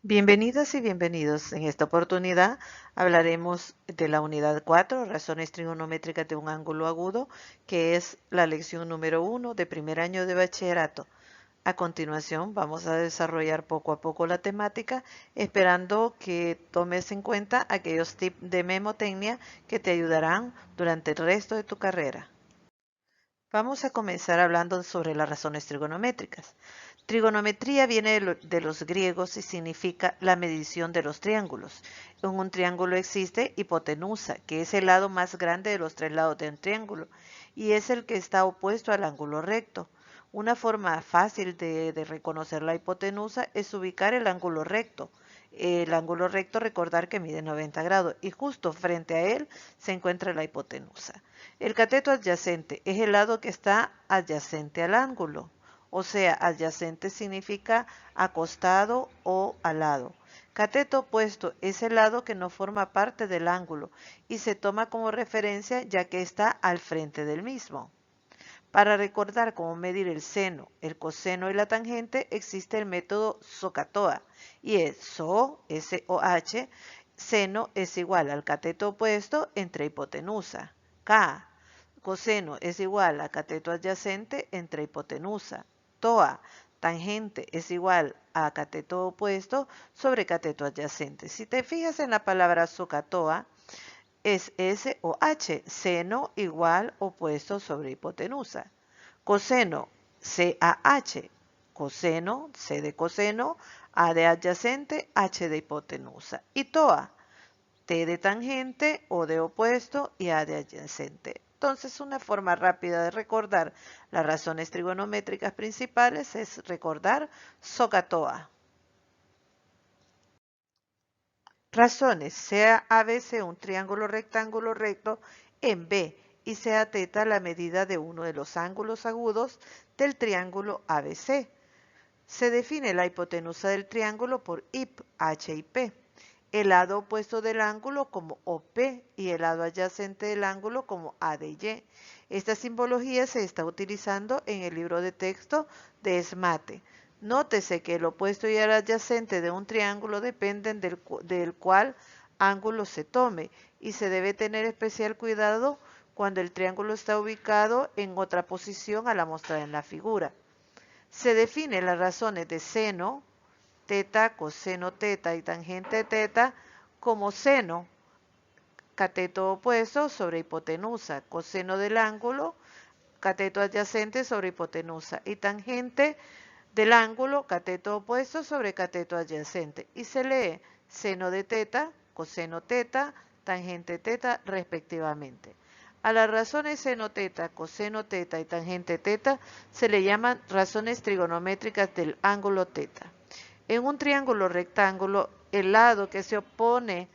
Bienvenidas y bienvenidos. En esta oportunidad hablaremos de la unidad 4, razones trigonométricas de un ángulo agudo, que es la lección número 1 de primer año de bachillerato. A continuación vamos a desarrollar poco a poco la temática, esperando que tomes en cuenta aquellos tips de memotecnia que te ayudarán durante el resto de tu carrera. Vamos a comenzar hablando sobre las razones trigonométricas. Trigonometría viene de los griegos y significa la medición de los triángulos. En un triángulo existe hipotenusa, que es el lado más grande de los tres lados de un triángulo, y es el que está opuesto al ángulo recto. Una forma fácil de reconocer la hipotenusa es ubicar el ángulo recto. El ángulo recto, recordar que mide 90 grados, y justo frente a él se encuentra la hipotenusa. El cateto adyacente es el lado que está adyacente al ángulo. O sea, adyacente significa acostado o al lado. Cateto opuesto es el lado que no forma parte del ángulo y se toma como referencia ya que está al frente del mismo. Para recordar cómo medir el seno, el coseno y la tangente existe el método SOHCAHTOA y es SO, S-O-H, seno es igual al cateto opuesto entre hipotenusa. K, coseno es igual a cateto adyacente entre hipotenusa. TOA, tangente es igual a cateto opuesto sobre cateto adyacente. Si te fijas en la palabra SOHCAHTOA, es S o H, seno igual opuesto sobre hipotenusa. Coseno, CAH, coseno, C de coseno, A de adyacente, H de hipotenusa. Y TOA, T de tangente, O de opuesto y A de adyacente. Entonces, una forma rápida de recordar las razones trigonométricas principales es recordar SOHCAHTOA. Razones: sea ABC un triángulo rectángulo recto en B y sea teta la medida de uno de los ángulos agudos del triángulo ABC. Se define la hipotenusa del triángulo por IP, H y P. El lado opuesto del ángulo como OP y el lado adyacente del ángulo como AD y Y. Esta simbología se está utilizando en el libro de texto de ESMATE. Nótese que el opuesto y el adyacente de un triángulo dependen del cual ángulo se tome y se debe tener especial cuidado cuando el triángulo está ubicado en otra posición a la mostrada en la figura. Se definen las razones de seno, teta, coseno teta y tangente teta como seno, cateto opuesto sobre hipotenusa, coseno del ángulo, cateto adyacente sobre hipotenusa y tangente del ángulo, cateto opuesto sobre cateto adyacente. Y se lee seno de teta, coseno teta, tangente teta respectivamente. A las razones seno teta, coseno teta y tangente teta se le llaman razones trigonométricas del ángulo teta. En un triángulo rectángulo, el lado que se opone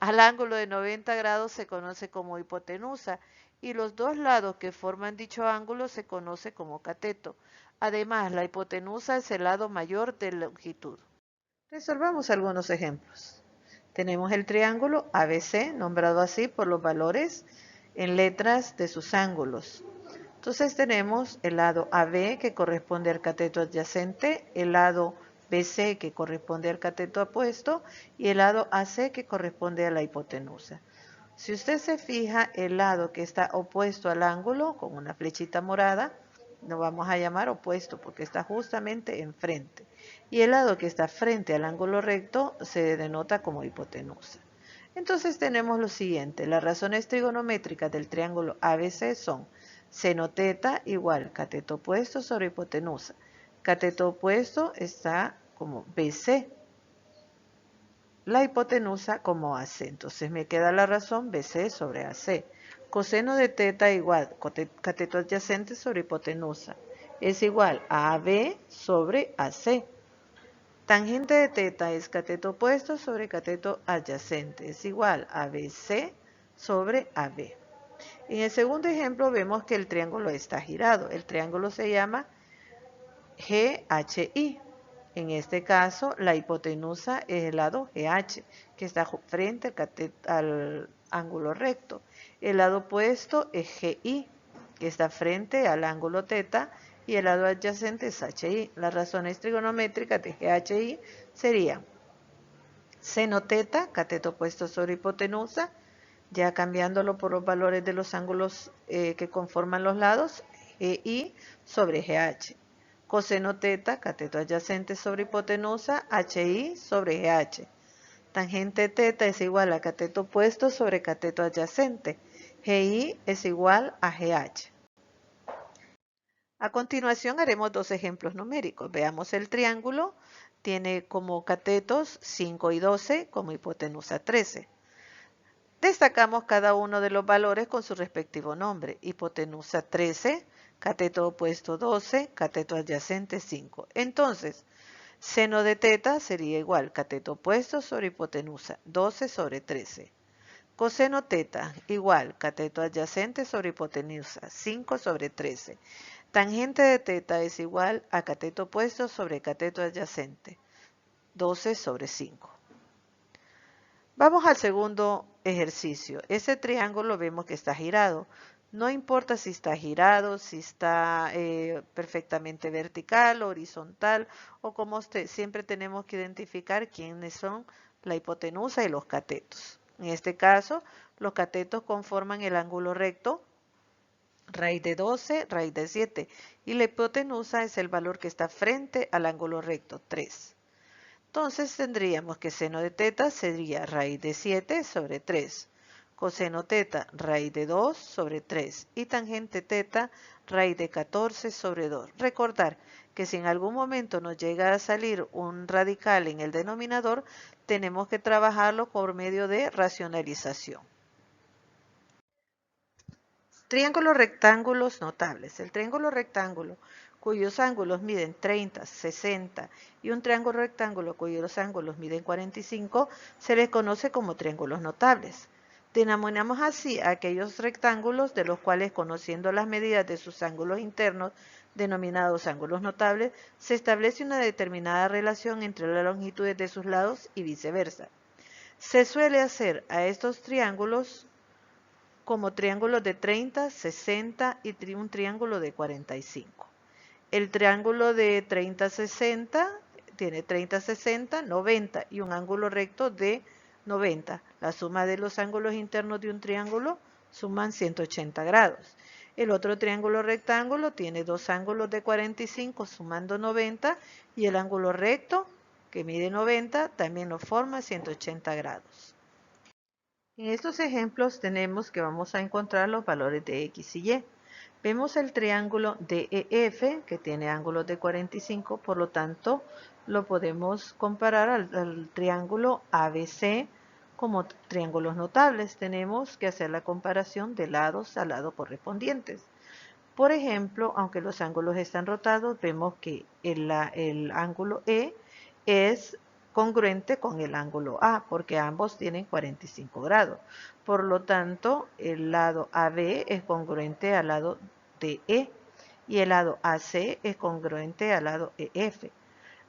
al ángulo de 90 grados se conoce como hipotenusa y los dos lados que forman dicho ángulo se conoce como cateto. Además, la hipotenusa es el lado mayor de longitud. Resolvamos algunos ejemplos. Tenemos el triángulo ABC, nombrado así por los valores en letras de sus ángulos. Entonces tenemos el lado AB que corresponde al cateto adyacente, el lado BC que corresponde al cateto opuesto y el lado AC que corresponde a la hipotenusa. Si usted se fija, el lado que está opuesto al ángulo, con una flechita morada, lo vamos a llamar opuesto porque está justamente enfrente. Y el lado que está frente al ángulo recto se denota como hipotenusa. Entonces tenemos lo siguiente: las razones trigonométricas del triángulo ABC son seno teta igual cateto opuesto sobre hipotenusa. Cateto opuesto está como BC, la hipotenusa como AC. Entonces me queda la razón BC sobre AC. Coseno de teta igual cateto adyacente sobre hipotenusa. Es igual a AB sobre AC. Tangente de teta es cateto opuesto sobre cateto adyacente. Es igual a BC sobre AB. En el segundo ejemplo vemos que el triángulo está girado. El triángulo se llama GHI. En este caso, la hipotenusa es el lado GH, que está frente al ángulo recto. El lado opuesto es GI, que está frente al ángulo teta, y el lado adyacente es HI. Las razones trigonométricas de GHI serían Seno teta, cateto opuesto sobre hipotenusa, ya cambiándolo por los valores de los ángulos que conforman los lados, GI sobre GH. Coseno teta, cateto adyacente sobre hipotenusa, HI sobre GH. Tangente teta es igual a cateto opuesto sobre cateto adyacente. GI es igual a GH. A continuación haremos dos ejemplos numéricos. Veamos el triángulo. Tiene como catetos 5 y 12, como hipotenusa 13. Destacamos cada uno de los valores con su respectivo nombre. Hipotenusa 13, cateto opuesto 12, cateto adyacente 5. Entonces, seno de teta sería igual cateto opuesto sobre hipotenusa 12 sobre 13. Coseno teta igual cateto adyacente sobre hipotenusa 5 sobre 13. Tangente de teta es igual a cateto opuesto sobre cateto adyacente 12 sobre 5. Vamos al segundo ejercicio. Ese triángulo vemos que está girado. No importa si está girado, si está perfectamente vertical, horizontal o como siempre tenemos que identificar quiénes son la hipotenusa y los catetos. En este caso, los catetos conforman el ángulo recto, raíz de 12, raíz de 7, y la hipotenusa es el valor que está frente al ángulo recto, 3. Entonces tendríamos que seno de teta sería raíz de 7 sobre 3. Coseno teta, raíz de 2 sobre 3. Y tangente teta, raíz de 14 sobre 2. Recordar que si en algún momento nos llega a salir un radical en el denominador, tenemos que trabajarlo por medio de racionalización. Triángulos rectángulos notables. El triángulo rectángulo cuyos ángulos miden 30, 60 y un triángulo rectángulo cuyos ángulos miden 45 se les conoce como triángulos notables. Denominamos así a aquellos rectángulos de los cuales, conociendo las medidas de sus ángulos internos, denominados ángulos notables, se establece una determinada relación entre las longitudes de sus lados y viceversa. Se suele hacer a estos triángulos como triángulos de 30, 60 y un triángulo de 45. El triángulo de 30, 60 tiene 30, 60, 90 y un ángulo recto de 90. La suma de los ángulos internos de un triángulo suman 180 grados. El otro triángulo rectángulo tiene dos ángulos de 45 sumando 90 y el ángulo recto que mide 90 también lo forma 180 grados. En estos ejemplos tenemos que vamos a encontrar los valores de X y Y. Vemos el triángulo DEF que tiene ángulos de 45, por lo tanto lo podemos comparar al triángulo ABC como triángulos notables. Tenemos que hacer la comparación de lados a lado correspondientes. Por ejemplo, aunque los ángulos están rotados, vemos que el ángulo E es congruente con el ángulo A, porque ambos tienen 45 grados. Por lo tanto, el lado AB es congruente al lado DE y el lado AC es congruente al lado EF.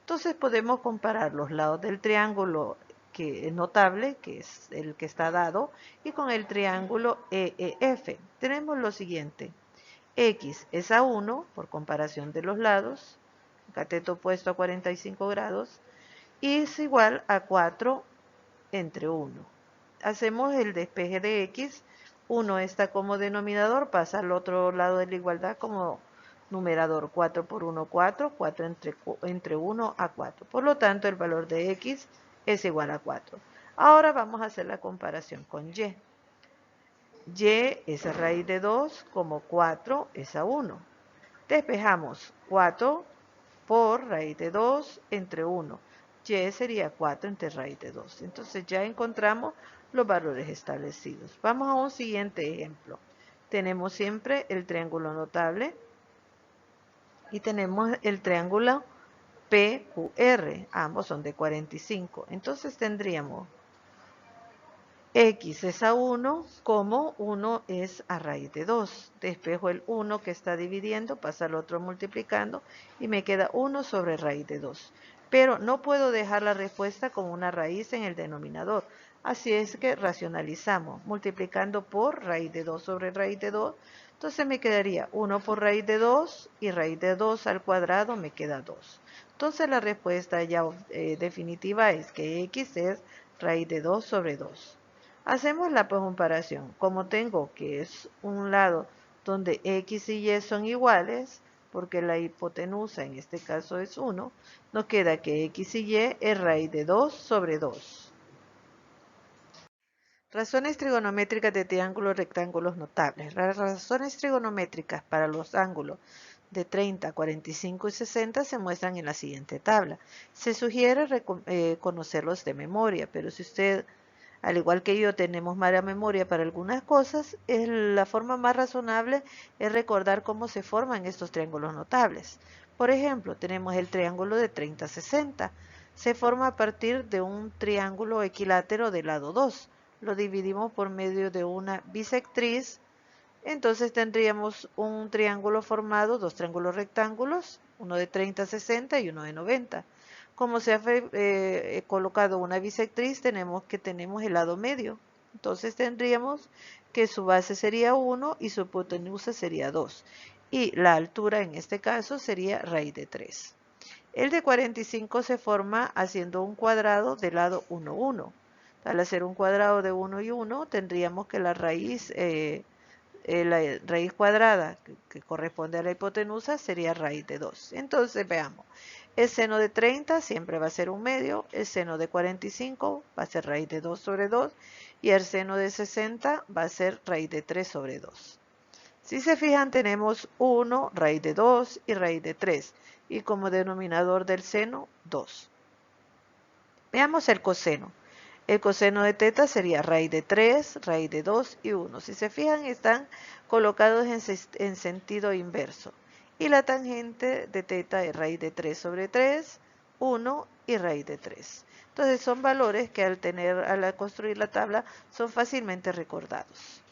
Entonces podemos comparar los lados del triángulo que es notable, que es el que está dado, y con el triángulo EEF. Tenemos lo siguiente. X es a 1 por comparación de los lados, cateto opuesto a 45 grados, y es igual a 4 entre 1. Hacemos el despeje de X, 1 está como denominador, pasa al otro lado de la igualdad como numerador. 4 por 1, 4, 4 entre 1 a 4. Por lo tanto, el valor de X es igual a 4. Ahora vamos a hacer la comparación con Y. Y es a raíz de 2, como 4 es a 1. Despejamos 4 por raíz de 2 entre 1. Y sería 4 entre raíz de 2. Entonces ya encontramos los valores establecidos. Vamos a un siguiente ejemplo. Tenemos siempre el triángulo notable y tenemos el triángulo PQR. Ambos son de 45. Entonces tendríamos X es a 1, como 1 es a raíz de 2. Despejo el 1 que está dividiendo, pasa al otro multiplicando y me queda 1 sobre raíz de 2. Pero no puedo dejar la respuesta con una raíz en el denominador. Así es que racionalizamos, multiplicando por raíz de 2 sobre raíz de 2. Entonces me quedaría 1 por raíz de 2 y raíz de 2 al cuadrado me queda 2. Entonces la respuesta ya definitiva es que X es raíz de 2 sobre 2. Hacemos la comparación. Como tengo que es un lado donde x y y son iguales, porque la hipotenusa en este caso es 1, nos queda que x y y es raíz de 2 sobre 2. Razones trigonométricas de triángulos rectángulos notables. Las razones trigonométricas para los ángulos de 30, 45 y 60 se muestran en la siguiente tabla. Se sugiere conocerlos de memoria, pero si usted, al igual que yo, tenemos mala memoria para algunas cosas, la forma más razonable es recordar cómo se forman estos triángulos notables. Por ejemplo, tenemos el triángulo de 30, 60. Se forma a partir de un triángulo equilátero del lado 2. Lo dividimos por medio de una bisectriz. Entonces tendríamos un triángulo formado, dos triángulos rectángulos, uno de 30, 60 y uno de 90. Como se ha colocado una bisectriz, tenemos el lado medio. Entonces tendríamos que su base sería 1 y su hipotenusa sería 2. Y la altura en este caso sería raíz de 3. El de 45 se forma haciendo un cuadrado del lado 1, 1. Al hacer un cuadrado de 1 y 1, tendríamos que la raíz cuadrada que corresponde a la hipotenusa sería raíz de 2. Entonces veamos, el seno de 30 siempre va a ser un medio, el seno de 45 va a ser raíz de 2 sobre 2 y el seno de 60 va a ser raíz de 3 sobre 2. Si se fijan, tenemos 1, raíz de 2 y raíz de 3 y como denominador del seno 2. Veamos el coseno. El coseno de teta sería raíz de 3, raíz de 2 y 1. Si se fijan, están colocados en sentido inverso. Y la tangente de teta es raíz de 3 sobre 3, 1 y raíz de 3. Entonces son valores que al construir la tabla son fácilmente recordados.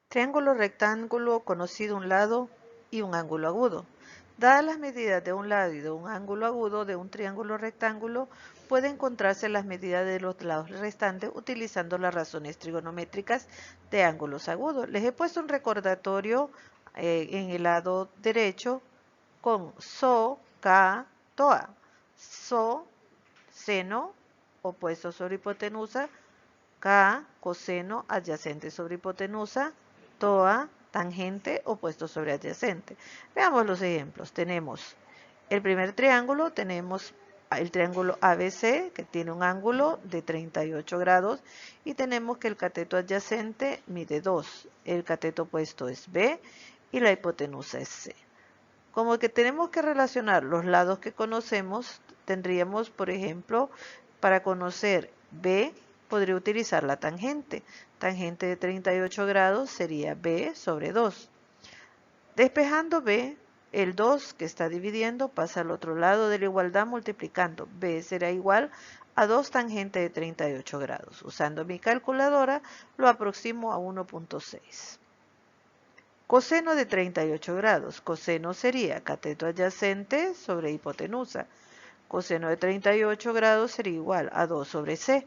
Triángulo rectángulo conocido un lado y un ángulo agudo. Dadas las medidas de un lado y de un ángulo agudo de un triángulo rectángulo, puede encontrarse las medidas de los lados restantes utilizando las razones trigonométricas de ángulos agudos. Les he puesto un recordatorio en el lado derecho con SO, K, TOA. SO, seno, opuesto sobre hipotenusa, K, coseno, adyacente sobre hipotenusa, TOA, tangente, opuesto sobre adyacente. Veamos los ejemplos. Tenemos el primer triángulo, tenemos el triángulo ABC, que tiene un ángulo de 38 grados, y tenemos que el cateto adyacente mide 2. El cateto opuesto es B y la hipotenusa es C. Como que tenemos que relacionar los lados que conocemos, tendríamos, por ejemplo, para conocer B, podría utilizar la tangente. Tangente de 38 grados sería B sobre 2. Despejando B, el 2 que está dividiendo pasa al otro lado de la igualdad multiplicando. B será igual a 2 tangente de 38 grados. Usando mi calculadora, lo aproximo a 1.6. Coseno de 38 grados. Coseno sería cateto adyacente sobre hipotenusa. Coseno de 38 grados sería igual a 2 sobre C.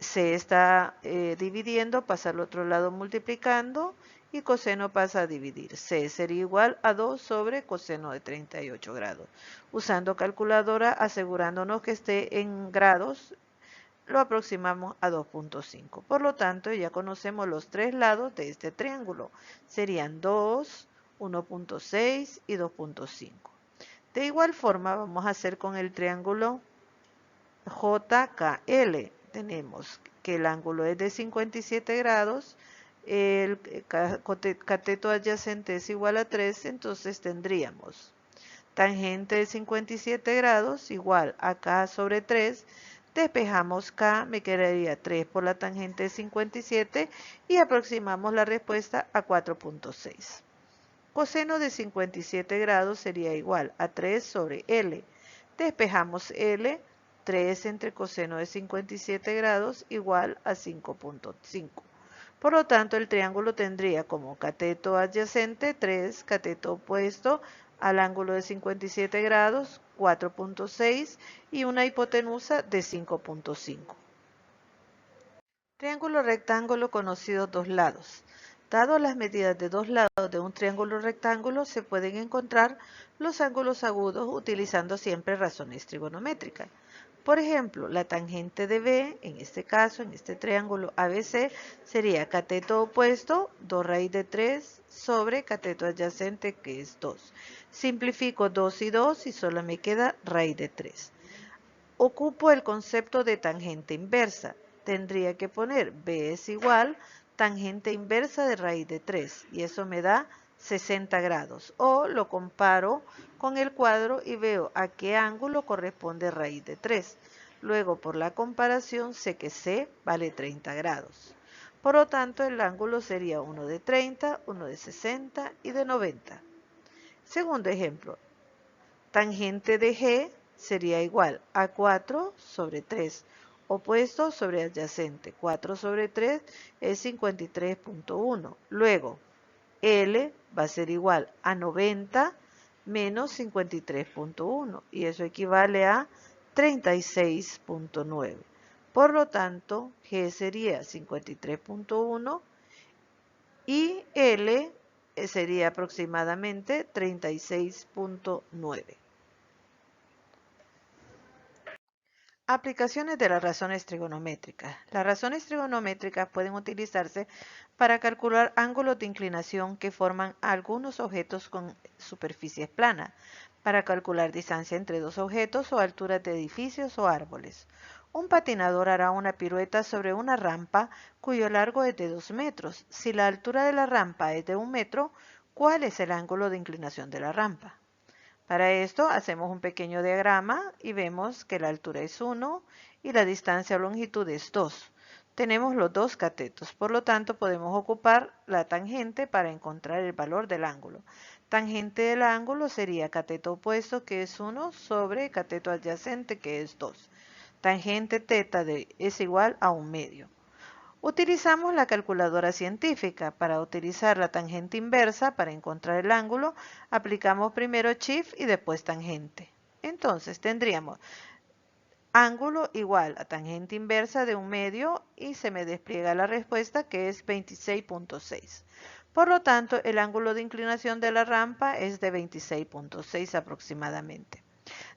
C está dividiendo, pasa al otro lado multiplicando y coseno pasa a dividir. C sería igual a 2 sobre coseno de 38 grados. Usando calculadora, asegurándonos que esté en grados, lo aproximamos a 2.5. Por lo tanto, ya conocemos los tres lados de este triángulo. Serían 2, 1.6 y 2.5. De igual forma, vamos a hacer con el triángulo JKL. Tenemos que el ángulo es de 57 grados, el cateto adyacente es igual a 3, entonces tendríamos tangente de 57 grados igual a K sobre 3. Despejamos K, me quedaría 3 por la tangente de 57 y aproximamos la respuesta a 4.6. Coseno de 57 grados sería igual a 3 sobre L. Despejamos L, 3 entre coseno de 57 grados igual a 5.5. Por lo tanto, el triángulo tendría como cateto adyacente 3, cateto opuesto al ángulo de 57 grados, 4.6 y una hipotenusa de 5.5. Triángulo rectángulo conocido dos lados. Dado las medidas de dos lados de un triángulo rectángulo, se pueden encontrar los ángulos agudos utilizando siempre razones trigonométricas. Por ejemplo, la tangente de B, en este caso, en este triángulo ABC, sería cateto opuesto, 2 raíz de 3 sobre cateto adyacente, que es 2. Simplifico 2 y 2 y solo me queda raíz de 3. Ocupo el concepto de tangente inversa. Tendría que poner B es igual tangente inversa de raíz de 3 y eso me da 60 grados. O lo comparo con el cuadro y veo a qué ángulo corresponde raíz de 3. Luego, por la comparación, sé que C vale 30 grados. Por lo tanto, el ángulo sería uno de 30, uno de 60 y de 90. Segundo ejemplo, tangente de G sería igual a 4 sobre 3, opuesto sobre adyacente. 4 sobre 3 es 53.1. Luego, L va a ser igual a 90 menos 53.1 y eso equivale a 36.9. Por lo tanto, G sería 53.1 y L sería aproximadamente 36.9. Aplicaciones de las razones trigonométricas. Las razones trigonométricas pueden utilizarse para calcular ángulos de inclinación que forman algunos objetos con superficies planas, para calcular distancia entre dos objetos o alturas de edificios o árboles. Un patinador hará una pirueta sobre una rampa cuyo largo es de 2 metros. Si la altura de la rampa es de 1 metro, ¿cuál es el ángulo de inclinación de la rampa? Para esto hacemos un pequeño diagrama y vemos que la altura es 1 y la distancia o longitud es 2. Tenemos los dos catetos, por lo tanto podemos ocupar la tangente para encontrar el valor del ángulo. Tangente del ángulo sería cateto opuesto, que es 1, sobre cateto adyacente, que es 2. Tangente teta es igual a 1 medio. Utilizamos la calculadora científica. Para utilizar la tangente inversa para encontrar el ángulo, aplicamos primero Shift y después tangente. Entonces tendríamos ángulo igual a tangente inversa de 1 medio y se me despliega la respuesta, que es 26.6. Por lo tanto, el ángulo de inclinación de la rampa es de 26.6 aproximadamente.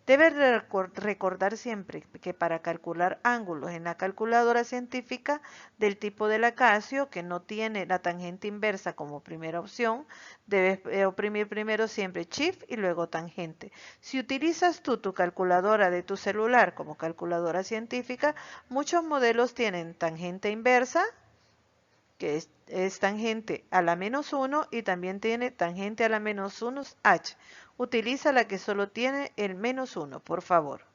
Debe recordar siempre que para calcular ángulos en la calculadora científica del tipo de la Casio, que no tiene la tangente inversa como primera opción, debes oprimir primero siempre Shift y luego tangente. Si utilizas tú tu calculadora de tu celular como calculadora científica, muchos modelos tienen tangente inversa, que es tangente a la menos 1 y también tiene tangente a la menos 1 h. Utiliza la que solo tiene el menos 1, por favor.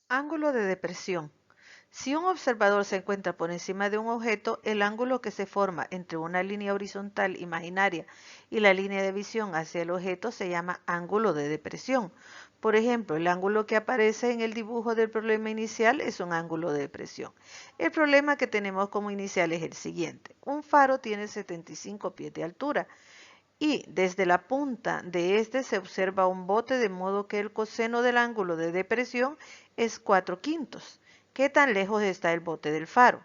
Ángulo de depresión. Si un observador se encuentra por encima de un objeto, el ángulo que se forma entre una línea horizontal imaginaria y la línea de visión hacia el objeto se llama ángulo de depresión. Por ejemplo, el ángulo que aparece en el dibujo del problema inicial es un ángulo de depresión. El problema que tenemos como inicial es el siguiente. Un faro tiene 75 pies de altura y desde la punta de este se observa un bote, de modo que el coseno del ángulo de depresión es 4/5. ¿Qué tan lejos está el bote del faro?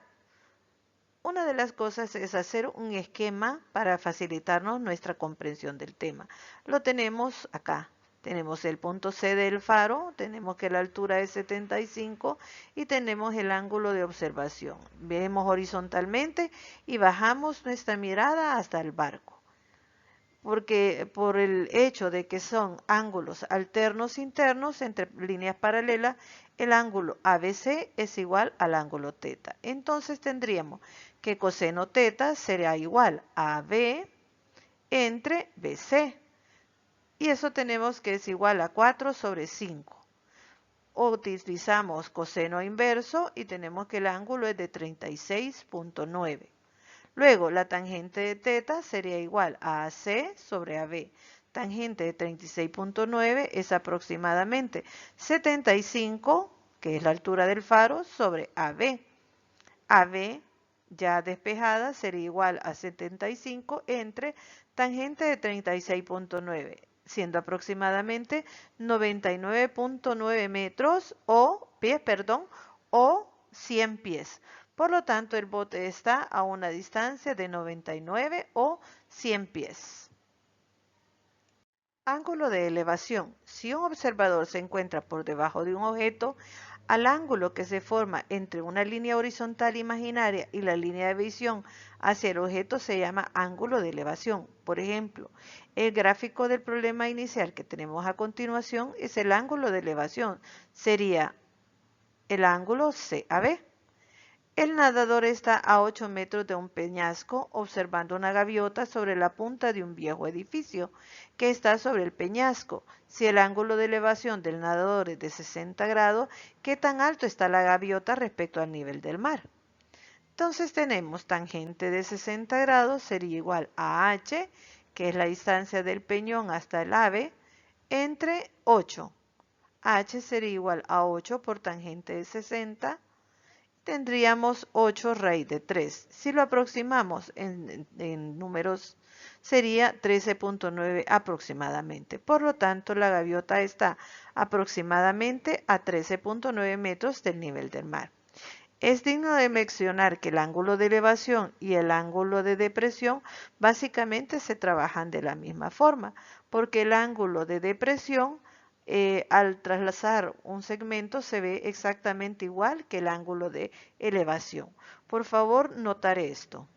Una de las cosas es hacer un esquema para facilitarnos nuestra comprensión del tema. Lo tenemos acá. Tenemos el punto C del faro, tenemos que la altura es 75 y tenemos el ángulo de observación. Vemos horizontalmente y bajamos nuestra mirada hasta el barco, porque por el hecho de que son ángulos alternos internos entre líneas paralelas, el ángulo ABC es igual al ángulo teta. Entonces tendríamos que coseno teta será igual a B entre BC. Y eso tenemos que es igual a 4 sobre 5. Utilizamos coseno inverso y tenemos que el ángulo es de 36.9. Luego, la tangente de teta sería igual a AC sobre AB. Tangente de 36.9 es aproximadamente 75, que es la altura del faro, sobre AB. AB, ya despejada, sería igual a 75 entre tangente de 36.9, siendo aproximadamente 99.9 metros o pies, perdón, o 100 pies. Por lo tanto, el bote está a una distancia de 99 o 100 pies. Ángulo de elevación. Si un observador se encuentra por debajo de un objeto, al ángulo que se forma entre una línea horizontal imaginaria y la línea de visión hacia el objeto se llama ángulo de elevación. Por ejemplo, el gráfico del problema inicial que tenemos a continuación es el ángulo de elevación. Sería el ángulo CAB. El nadador está a 8 metros de un peñasco observando una gaviota sobre la punta de un viejo edificio que está sobre el peñasco. Si el ángulo de elevación del nadador es de 60 grados, ¿qué tan alto está la gaviota respecto al nivel del mar? Entonces tenemos tangente de 60 grados sería igual a h, que es la distancia del peñón hasta el ave, entre 8. H sería igual a 8 por tangente de 60. Tendríamos 8 raíz de 3. Si lo aproximamos en números, sería 13.9 aproximadamente. Por lo tanto, la gaviota está aproximadamente a 13.9 metros del nivel del mar. Es digno de mencionar que el ángulo de elevación y el ángulo de depresión básicamente se trabajan de la misma forma, porque el ángulo de depresión al trasladar un segmento se ve exactamente igual que el ángulo de elevación. Por favor, notar esto.